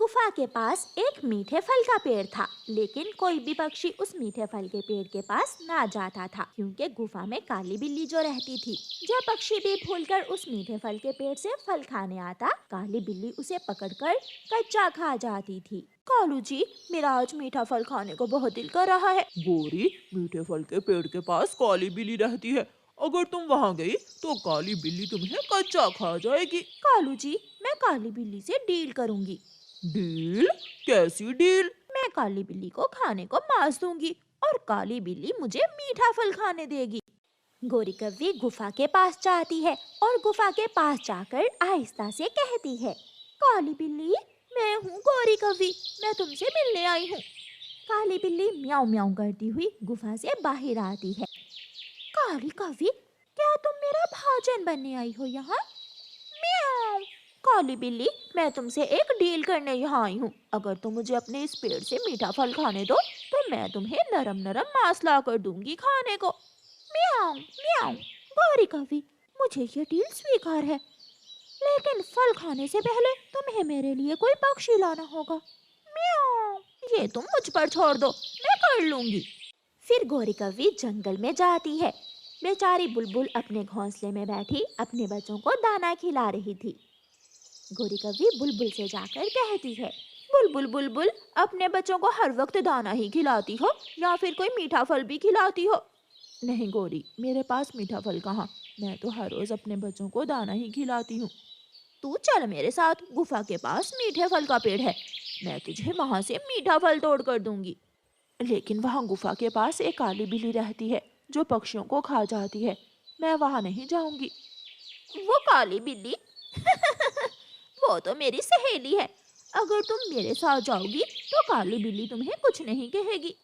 गुफा के पास एक मीठे फल का पेड़ था, लेकिन कोई भी पक्षी उस मीठे फल के पेड़ के पास ना जाता था, क्योंकि गुफा में काली बिल्ली जो रहती थी। जो पक्षी भी भूलकर उस मीठे फल के पेड़ से फल खाने आता, काली बिल्ली उसे पकड़कर कच्चा खा जाती थी। कालू जी, मेरा आज मीठा फल खाने को बहुत दिल कर रहा है। गोरी, मीठे फल के पेड़ के पास काली बिल्ली रहती है। अगर तुम वहाँ गई तो काली बिल्ली तुम्हें कच्चा खा जाएगी। कालू जी, मैं काली बिल्ली से डील करूंगी। डील? कैसी डील? मैं काली बिल्ली को खाने को मांस दूंगी और काली बिल्ली मुझे मीठा फल खाने देगी। गोरी कव्वी गुफा के पास जाती है और गुफा के पास जाकर आहिस्ता से कहती है, काली बिल्ली, मैं हूँ गोरी कव्वी, मैं तुमसे मिलने आई हूँ। काली बिल्ली म्याऊं म्याऊं करती हुई गुफा से बाहर आती है। काली कव्वी, क्या तुम मेरा भाजन बनने आई हो यहाँ? म्याऊं। काली बिल्ली, मैं तुमसे एक डील करने यहाँ आई हूँ। अगर तुम मुझे अपने इस पेड़ से मीठा फल खाने दो तो मैं तुम्हें नरम नरम मांस ला कर दूंगी खाने को। म्याऊं म्याऊं। गौरी कवि, मुझे ये डील स्वीकार है, लेकिन फल खाने से पहले तुम्हें मेरे लिए कोई पक्षी लाना होगा। म्याऊं। ये तुम मुझ पर छोड़ दो, मैं कर लूंगी। फिर गौरी कवि जंगल में जाती है। बेचारी बुलबुल अपने घोंसले में बैठी अपने बच्चों को दाना खिला रही थी। गौरी कवि बुलबुल से जाकर कहती है, बुलबुल बुलबुल, अपने बच्चों को हर वक्त दाना ही खिलाती हो या फिर कोई मीठा फल भी खिलाती हो? नहीं गोरी, मेरे पास मीठा फल कहाँ। मैं तो हर रोज अपने बच्चों को दाना ही खिलाती हूँ। तू चल मेरे साथ, गुफा के पास मीठे फल का पेड़ है, मैं तुझे वहाँ से मीठा फल तोड़ कर दूंगी। लेकिन वहाँ गुफा के पास एक काली बिल्ली रहती है जो पक्षियों को खा जाती है। मैं वहाँ नहीं जाऊंगी। वो काली बिल्ली? वो तो मेरी सहेली है। अगर तुम मेरे साथ जाओगी तो काली बिल्ली तुम्हें कुछ नहीं कहेगी।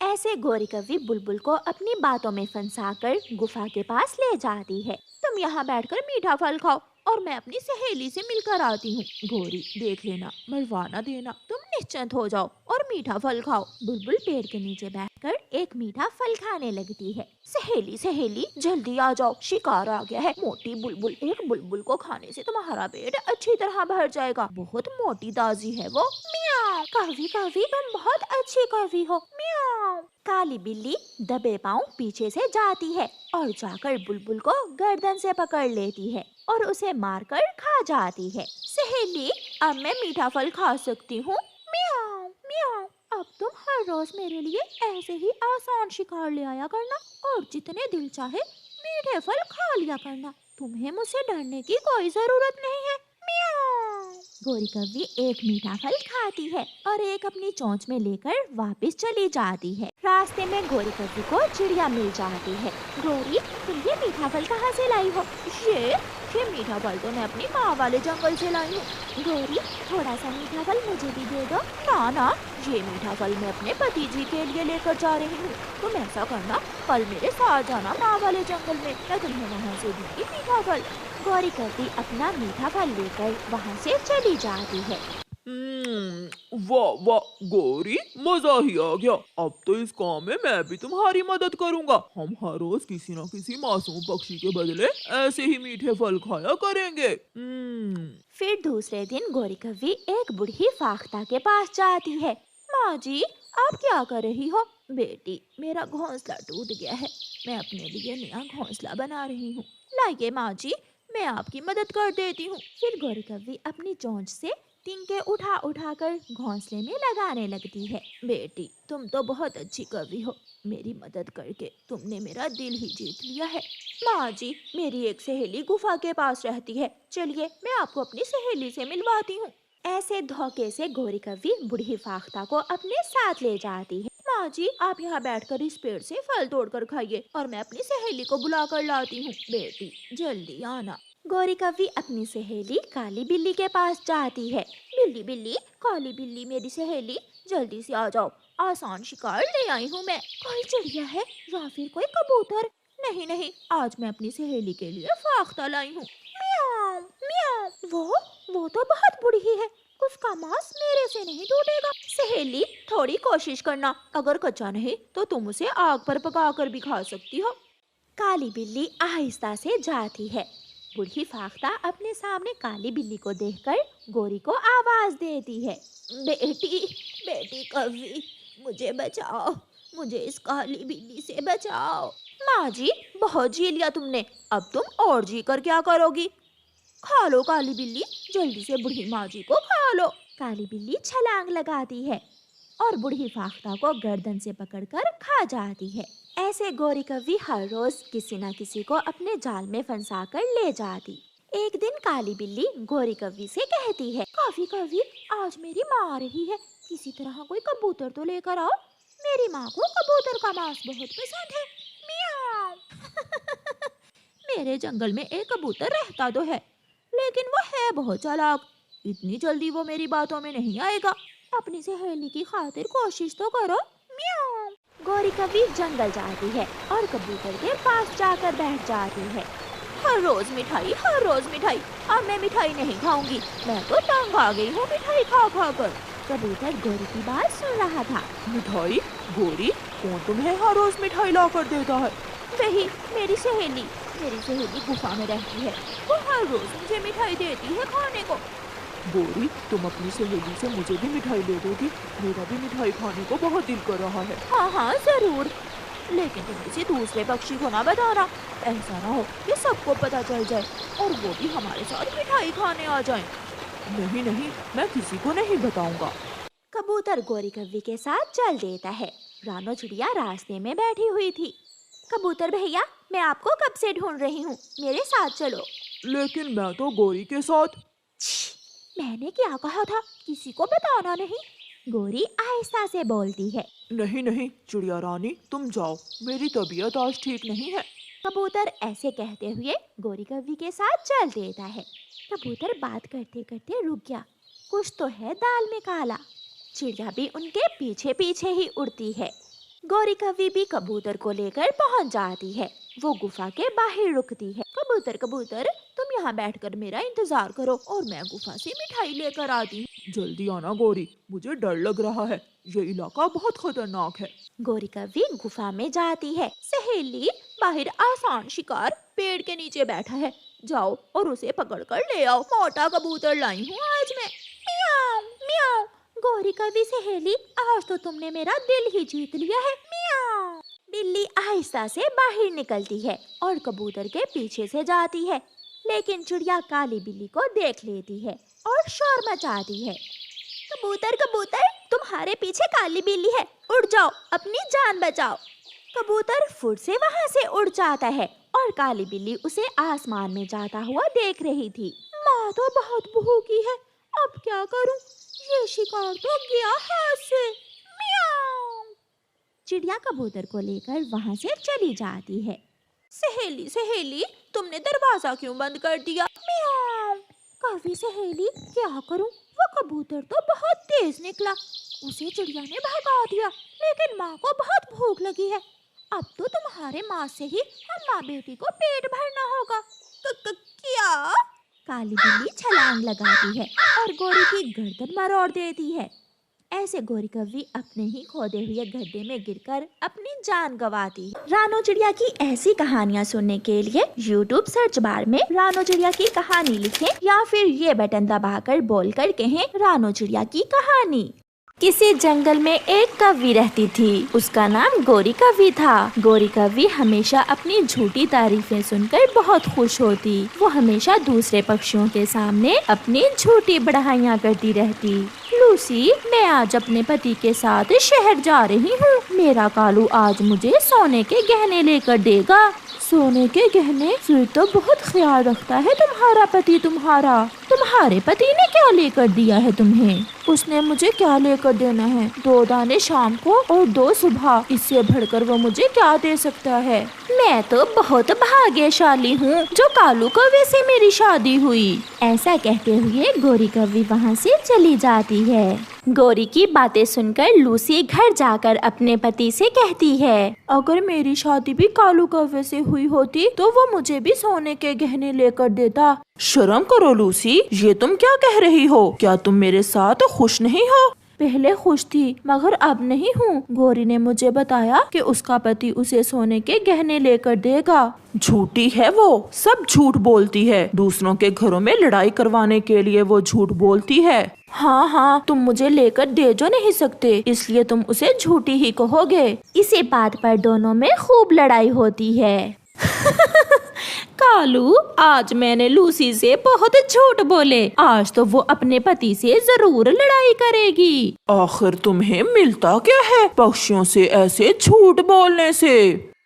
ऐसे गौरी कवि बुलबुल को अपनी बातों में फंसाकर गुफा के पास ले जाती है। तुम यहाँ बैठकर मीठा फल खाओ और मैं अपनी सहेली से मिलकर आती हूँ। गोरी, देख लेना, मरवा ना देना। तुम निश्चिंत हो जाओ और मीठा फल खाओ। बुलबुल पेड़ के नीचे बैठकर एक मीठा फल खाने लगती है। सहेली सहेली, जल्दी आ जाओ, शिकार आ गया है। मोटी बुलबुल, एक बुलबुल को खाने से तुम्हारा पेट अच्छी तरह भर जाएगा। बहुत मोटी ताजी है वो। मियाओ। कवि कवि, तुम बहुत अच्छी कवि हो। मियाओ। काली बिल्ली दबे पांव पीछे से जाती है और जाकर बुलबुल को गर्दन से पकड़ लेती है और उसे मारकर खा जाती है। सहेली, अब मैं मीठा फल खा सकती हूँ? म्याऊं म्याऊं। अब तुम हर रोज मेरे लिए ऐसे ही आसान शिकार ले आया करना और जितने दिल चाहे मीठे फल खा लिया करना। तुम्हें मुझसे डरने की कोई जरूरत नहीं है। म्याऊं। गोरी कव्वी एक मीठा फल खाती है और एक अपनी चोंच में लेकर वापस चली जाती है। रास्ते में गोरी कव्वी को चिड़िया मिल जाती है। गोरी, तुम ये मीठा फल कहाँ से लाई हो? ये मीठा फल तो मैं अपनी माँ वाले जंगल से लाई हूँ। गोरी, थोड़ा सा मीठा फल मुझे भी दे दो। ना ना, ये मीठा फल मैं अपने पति जी के लिए लेकर जा रही हूँ। तुम ऐसा करना, कल मेरे साथ जाना माँ वाले जंगल में, मैं तुम्हें वहाँ से दूंगी मीठा फल। गौरी कव्वी अपना मीठा फल लेकर वहाँ से चली जाती है। वाह वाह गोरी, मजा ही आ गया। अब तो इस काम में मैं भी तुम्हारी मदद करूंगा। हम हर रोज किसी न किसी मासूम पक्षी के बदले ऐसे ही मीठे फल खाया करेंगे। फिर दूसरे दिन गौरी कव्वी एक बूढ़ी फाख्ता के पास जाती है। माँ जी, आप क्या कर रही हो? बेटी, मेरा घोंसला टूट गया है, मैं अपने लिए नया घोंसला बना रही हूँ। लाइए माँ जी, मैं आपकी मदद कर देती हूँ। फिर गौरी कव्वी अपनी चोंच से तिनके उठा उठा कर घोंसले में लगाने लगती है। बेटी, तुम तो बहुत अच्छी कवि हो, मेरी मदद करके तुमने मेरा दिल ही जीत लिया है। माँ जी, मेरी एक सहेली गुफा के पास रहती है, चलिए मैं आपको अपनी सहेली से मिलवाती हूँ। ऐसे धोखे से गौरी कव्वी बूढ़ी फाख्ता को अपने साथ ले जाती है। माँ जी, आप यहाँ बैठकर इस पेड़ से फल तोड़कर खाइए और मैं अपनी सहेली को बुला कर लाती हूँ। बेटी, जल्दी आना। गौरी कव्वी अपनी सहेली काली बिल्ली के पास जाती है। बिल्ली बिल्ली, काली बिल्ली मेरी सहेली, जल्दी से आ जाओ, आसान शिकार ले आई हूँ मैं। कोई चिड़िया है या फिर कोई कबूतर? नहीं नहीं, आज मैं अपनी सहेली के लिए फाख्ता लाई हूँ। म्याऊं म्याऊं। वो तो बहुत बूढ़ी है, उसका मांस मेरे से नहीं टूटेगा। सहेली, थोड़ी कोशिश करना, अगर कच्चा नहीं तो तुम उसे आग पर पकाकर भी खा सकती हो। काली बिल्ली आहिस्ता से जाती है। बूढ़ी फाख्ता अपने सामने काली बिल्ली को देखकर गोरी को आवाज देती है। बेटी, बेटी कव्वी, मुझे बचाओ, मुझे इस काली बिल्ली से बचाओ। माँ जी, बहुत जी लिया तुमने, अब तुम और जी कर क्या करोगी? खा लो काली बिल्ली, जल्दी से बूढ़ी माँ जी को खा लो। काली बिल्ली छलांग लगाती है और बूढ़ी फाख्ता को गर्दन से पकड़कर खा जाती है। ऐसे गोरी कव्वी हर रोज किसी न किसी को अपने जाल में फंसाकर ले जाती। एक दिन काली बिल्ली गोरी कव्वी से कहती है, कव्वी कव्वी, आज मेरी माँ आ रही है, किसी तरह कोई कबूतर तो लेकर आओ, मेरी माँ को कबूतर का मांस बहुत पसंद है। मियाओ। मेरे जंगल में एक कबूतर रहता तो है, लेकिन वो है बहुत चालाक, इतनी जल्दी वो मेरी बातों में नहीं आएगा। अपनी सहेली की खातिर कोशिश तो करो। मियाओ। गोरी कव्वी जंगल जाती है और कबूतर के पास जाकर बैठ जाती है। हर रोज मिठाई, हर रोज मिठाई, अब मैं मिठाई नहीं खाऊंगी, मैं तो तंग आ गई हूँ मिठाई खा खा कर। कबूतर गोरी की बात सुन रहा था। मिठाई? गोरी, कौन तुम्हें हर रोज मिठाई ला कर देता है? वही मेरी सहेली गुफा में रहती है, वो हर रोज मुझे मिठाई देती है खाने को। गोरी, तुम अपनी सहेली से मुझे भी मिठाई ले दोगी? मेरा भी मिठाई खाने को बहुत दिल कर रहा है। हाँ हाँ जरूर, लेकिन तुम किसी दूसरे पक्षी को ना बताना, ऐसा ना हो कि सबको पता चल जाए और वो भी हमारे साथ मिठाई खाने आ जाएं। नहीं नहीं, मैं किसी को नहीं बताऊंगा। कबूतर गोरी कव्वी के साथ चल देता है। रानो चिड़िया रास्ते में बैठी हुई थी। कबूतर भैया, मैं आपको कब से ढूंढ रही हूँ, मेरे साथ चलो। लेकिन मैं तो गोरी के साथ। मैंने क्या कहा था, किसी को बताना नहीं, गोरी आहिस्ता से बोलती है। नहीं नहीं चिड़िया रानी, तुम जाओ, मेरी तबीयत आज ठीक नहीं है। कबूतर ऐसे कहते हुए गोरी कव्वी के साथ चल देता है। कबूतर बात करते करते रुक गया, कुछ तो है दाल में काला। चिड़िया भी उनके पीछे पीछे ही उड़ती है। गोरी कव्वी भी कबूतर को लेकर पहुंच जाती है। वो गुफा के बाहर रुकती है। कबूतर कबूतर, तुम यहाँ बैठकर मेरा इंतजार करो और मैं गुफा से मिठाई लेकर आती हूँ। जल्दी आना गोरी, मुझे डर लग रहा है, ये इलाका बहुत खतरनाक है। गोरी कव्वी गुफा में जाती है। सहेली, बाहर आसान शिकार पेड़ के नीचे बैठा है, जाओ और उसे पकड़ कर ले आओ, मोटा कबूतर लाई हूँ आज मैं। मियाओ मियाओ। गोरी कव्वी सहेली, आज तो तुमने मेरा दिल ही जीत लिया है। मियाओ। बिल्ली आहिस्ता से बाहर निकलती है और कबूतर के पीछे से जाती है, लेकिन चिड़िया काली बिल्ली को देख लेती है और शोर मचाती है। कबूतर कबूतर, तुम्हारे पीछे काली बिल्ली है, उड़ जाओ, अपनी जान बचाओ। कबूतर फुट से वहाँ से उड़ जाता है और काली बिल्ली उसे आसमान में जाता हुआ देख रही थी। माँ तो बहुत भूखी है, अब क्या करूं? ये शिकार तो गया हाथ से। मियाओ। चिड़िया कबूतर को लेकर वहाँ से चली जाती है। सहेली सहेली, तुमने दरवाजा क्यों बंद कर दिया? मियाओ। कव्वी सहेली, क्या करूं? वो कबूतर तो बहुत तेज निकला, उसे चिड़िया ने भगा दिया, लेकिन माँ को बहुत भूख लगी है, अब तो तुम्हारे मांस से ही हम माँ बेटी को पेट भरना होगा। क्या? काली बिल्ली छलांग लगाती है और गोरी की गर्दन मरोड़ देती है। ऐसे गोरी कव्वी अपने ही खोदे हुए गड्ढे में गिरकर अपनी जान गंवाती है। रानो चिड़िया की ऐसी कहानियाँ सुनने के लिए YouTube सर्च बार में रानो चिड़िया की कहानी लिखें या फिर ये बटन दबाकर बोलकर कहें रानो चिड़िया की कहानी। किसी जंगल में एक कव्वी रहती थी, उसका नाम गोरी कव्वी था। गोरी कव्वी हमेशा अपनी झूठी तारीफें सुनकर बहुत खुश होती। वो हमेशा दूसरे पक्षियों के सामने अपनी झूठी बढ़ाइयाँ करती रहती। लूसी, मैं आज अपने पति के साथ शहर जा रही हूँ, मेरा कालू आज मुझे सोने के गहने लेकर देगा। सोने के गहने? फिर तो बहुत ख्याल रखता है तुम्हारा पति तुम्हारा। तुम्हारे पति ने क्या लेकर दिया है तुम्हें? उसने मुझे क्या लेकर देना है? 2 दाने शाम को और 2 सुबह, इससे बढ़कर वो मुझे क्या दे सकता है? मैं तो बहुत भाग्यशाली हूँ जो कालू कव्वे से मेरी शादी हुई। ऐसा कहते हुए गोरी कव्वी वहाँ से चली जाती है। गोरी की बातें सुनकर लूसी घर जाकर अपने पति से कहती है, अगर मेरी शादी भी कालू कव्वे से हुई होती तो वो मुझे भी सोने के गहने लेकर देता। शर्म करो लूसी, ये तुम क्या कह रही हो? क्या तुम मेरे साथ खुश नहीं हो? पहले खुश थी मगर अब नहीं हूँ। गौरी ने मुझे बताया कि उसका पति उसे सोने के गहने लेकर देगा। झूठी है वो, सब झूठ बोलती है। दूसरों के घरों में लड़ाई करवाने के लिए वो झूठ बोलती है। हाँ हाँ, तुम मुझे लेकर दे जो नहीं सकते, इसलिए तुम उसे झूठी ही कहोगे। इसी बात पर दोनों में खूब लड़ाई होती है। कालू, आज मैंने लूसी से बहुत झूठ बोले, आज तो वो अपने पति से जरूर लड़ाई करेगी। आखिर तुम्हें मिलता क्या है पक्षियों से ऐसे झूठ बोलने से?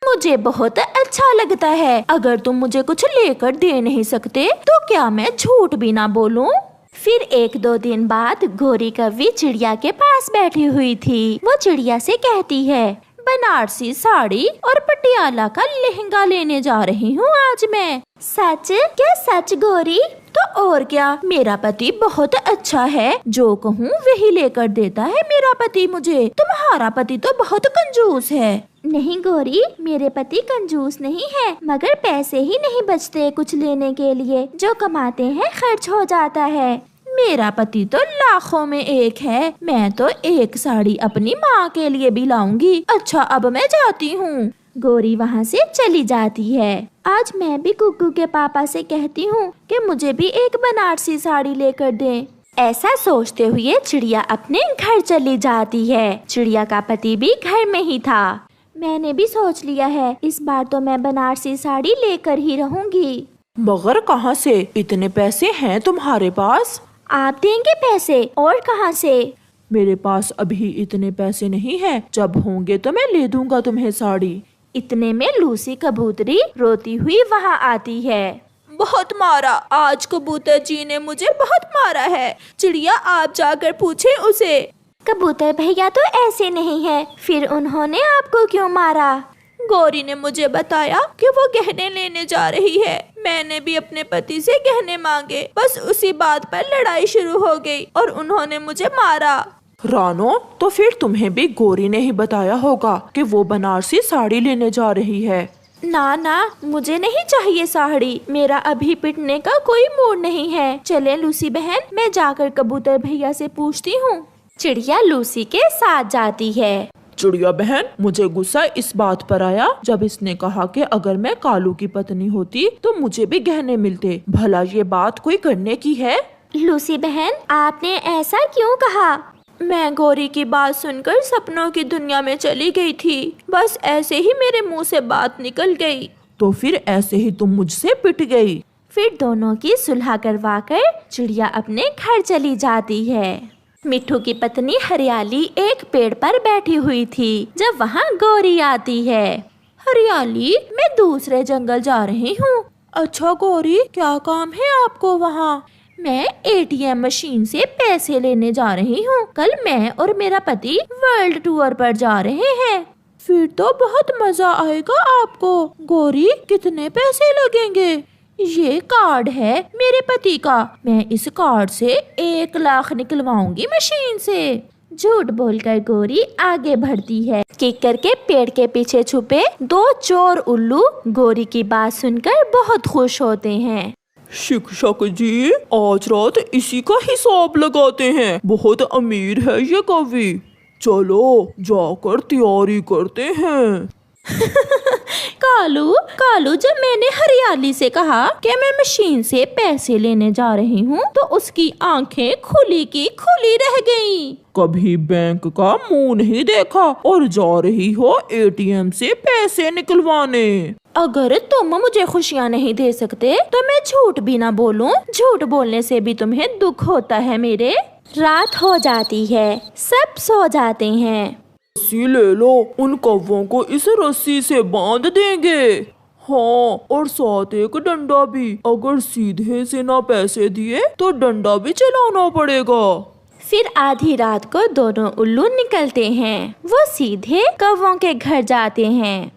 मुझे बहुत अच्छा लगता है। अगर तुम मुझे कुछ लेकर दे नहीं सकते तो क्या मैं झूठ भी ना बोलूं? फिर 1-2 दिन बाद गौरी कौवी चिड़िया के पास बैठी हुई थी। वो चिड़िया से कहती है, बनारसी साड़ी और पटियाला का लहंगा लेने जा रही हूँ आज मैं। सच? क्या सच गौरी? तो और क्या, मेरा पति बहुत अच्छा है, जो कहूँ वही लेकर देता है मेरा पति मुझे। तुम्हारा पति तो बहुत कंजूस है। नहीं गौरी, मेरे पति कंजूस नहीं है, मगर पैसे ही नहीं बचते कुछ लेने के लिए, जो कमाते हैं खर्च हो जाता है। मेरा पति तो लाखों में एक है। मैं तो एक साड़ी अपनी माँ के लिए भी लाऊंगी। अच्छा, अब मैं जाती हूँ। गौरी वहाँ से चली जाती है। आज मैं भी कुक्कू के पापा से कहती हूँ कि मुझे भी एक बनारसी साड़ी लेकर दें। ऐसा सोचते हुए चिड़िया अपने घर चली जाती है। चिड़िया का पति भी घर में ही था। मैंने भी सोच लिया है, इस बार तो मैं बनारसी साड़ी लेकर ही रहूंगी। मगर कहाँ से इतने पैसे हैं तुम्हारे पास? आप देंगे पैसे? और कहाँ से? मेरे पास अभी इतने पैसे नहीं हैं। जब होंगे तो मैं ले दूंगा तुम्हें साड़ी। इतने में लूसी कबूतरी रोती हुई वहाँ आती है। बहुत मारा, आज कबूतर जी ने मुझे बहुत मारा है। चिड़िया, आप जाकर पूछे उसे। कबूतर भैया तो ऐसे नहीं है, फिर उन्होंने आपको क्यों मारा? गौरी ने मुझे बताया कि वो गहने लेने जा रही है। मैंने भी अपने पति से गहने मांगे, बस उसी बात पर लड़ाई शुरू हो गई और उन्होंने मुझे मारा। रानो, तो फिर तुम्हें भी गौरी ने ही बताया होगा कि वो बनारसी साड़ी लेने जा रही है। ना ना, मुझे नहीं चाहिए साड़ी। मेरा अभी पिटने का कोई मूड नहीं है। चले लूसी बहन, मैं जाकर कबूतर भैया से पूछती हूँ। चिड़िया लूसी के साथ जाती है। चिड़िया बहन, मुझे गुस्सा इस बात पर आया जब इसने कहा कि अगर मैं कालू की पत्नी होती तो मुझे भी गहने मिलते। भला ये बात कोई करने की है? लूसी बहन, आपने ऐसा क्यों कहा? मैं गौरी की बात सुनकर सपनों की दुनिया में चली गई थी। बस ऐसे ही मेरे मुंह से बात निकल गई। तो फिर ऐसे ही तुम मुझसे पिट गई? फिर दोनों की सुलह करवाकर चिड़िया अपने घर चली जाती है। मिट्ठू की पत्नी हरियाली एक पेड़ पर बैठी हुई थी जब वहाँ गौरी आती है। हरियाली, मैं दूसरे जंगल जा रही हूँ। अच्छा गौरी, क्या काम है आपको वहाँ? मैं एटीएम मशीन से पैसे लेने जा रही हूँ। कल मैं और मेरा पति वर्ल्ड टूर पर जा रहे हैं। फिर तो बहुत मजा आएगा आपको। गौरी, कितने पैसे लगेंगे? ये कार्ड है मेरे पति का। मैं इस कार्ड से 1 लाख निकलवाऊंगी मशीन से। झूठ बोलकर गौरी आगे बढ़ती है। किक्कर के पेड़ के पीछे छुपे 2 चोर उल्लू गौरी की बात सुनकर बहुत खुश होते हैं। शिक्षक जी, आज रात इसी का हिसाब लगाते हैं। बहुत अमीर है ये कवि। चलो जाकर तैयारी करते हैं। कालू, जब मैंने हरियाली से कहा कि मैं मशीन से पैसे लेने जा रही हूँ तो उसकी आंखें खुली की खुली रह गईं। कभी बैंक का मुंह नहीं देखा और जा रही हो एटीएम से पैसे निकलवाने। अगर तुम मुझे खुशियाँ नहीं दे सकते तो मैं झूठ भी ना बोलूं। झूठ बोलने से भी तुम्हें दुख होता है मेरे। रात हो जाती है, सब सो जाते हैं। रस्सी ले लो, उन कौवों को इस रस्सी से बांध देंगे। हाँ, और साथ एक डंडा भी। अगर सीधे से ना पैसे दिए तो डंडा भी चलाना पड़ेगा। फिर आधी रात को दोनों उल्लू निकलते हैं। वो सीधे कौवों के घर जाते हैं।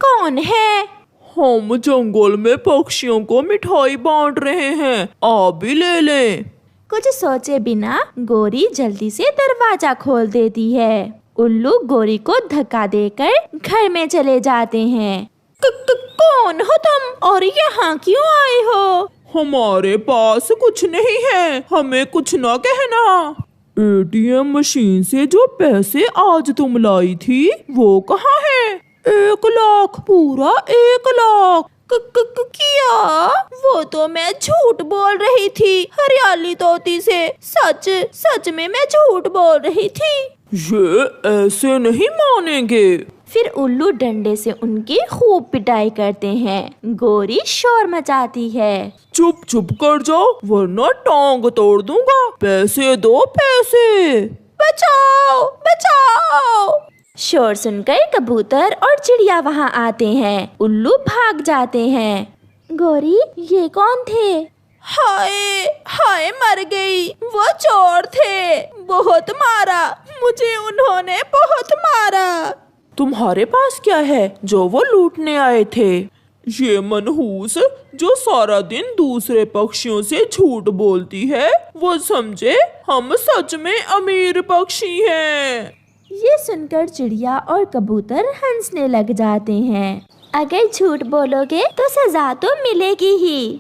कौन है? हम जंगल में पक्षियों को मिठाई बांट रहे हैं, आप भी ले लें। कुछ सोचे बिना गौरी जल्दी से दरवाजा खोल देती है। उल्लू गौरी को धक्का देकर घर में चले जाते हैं। कौन हो तुम और यहाँ क्यों आए हो? हमारे पास कुछ नहीं है, हमें कुछ ना कहना। एटीएम मशीन से जो पैसे आज तुम लाई थी वो कहाँ है? 1 लाख, पूरा 1 लाख। किया? वो तो मैं झूठ बोल रही थी हरियाली तोती से। सच सच में मैं झूठ बोल रही थी। ये ऐसे नहीं मानेंगे। फिर उल्लू डंडे से उनकी खूब पिटाई करते हैं। गोरी शोर मचाती है, चुप चुप कर जाओ वरना टांग तोड़ दूंगा। पैसे दो, पैसे। बचाओ बचाओ। शोर सुनकर कबूतर और चिड़िया वहाँ आते हैं। उल्लू भाग जाते हैं। गोरी, ये कौन थे? हाय हाय, मर गई। वो चोर थे, बहुत मारा मुझे उन्होंने, बहुत मारा। तुम्हारे पास क्या है जो वो लूटने आए थे? ये मनहूस जो सारा दिन दूसरे पक्षियों से झूठ बोलती है, वो समझे हम सच में अमीर पक्षी हैं। ये सुनकर चिड़िया और कबूतर हंसने लग जाते हैं। अगर झूठ बोलोगे तो सजा तो मिलेगी ही।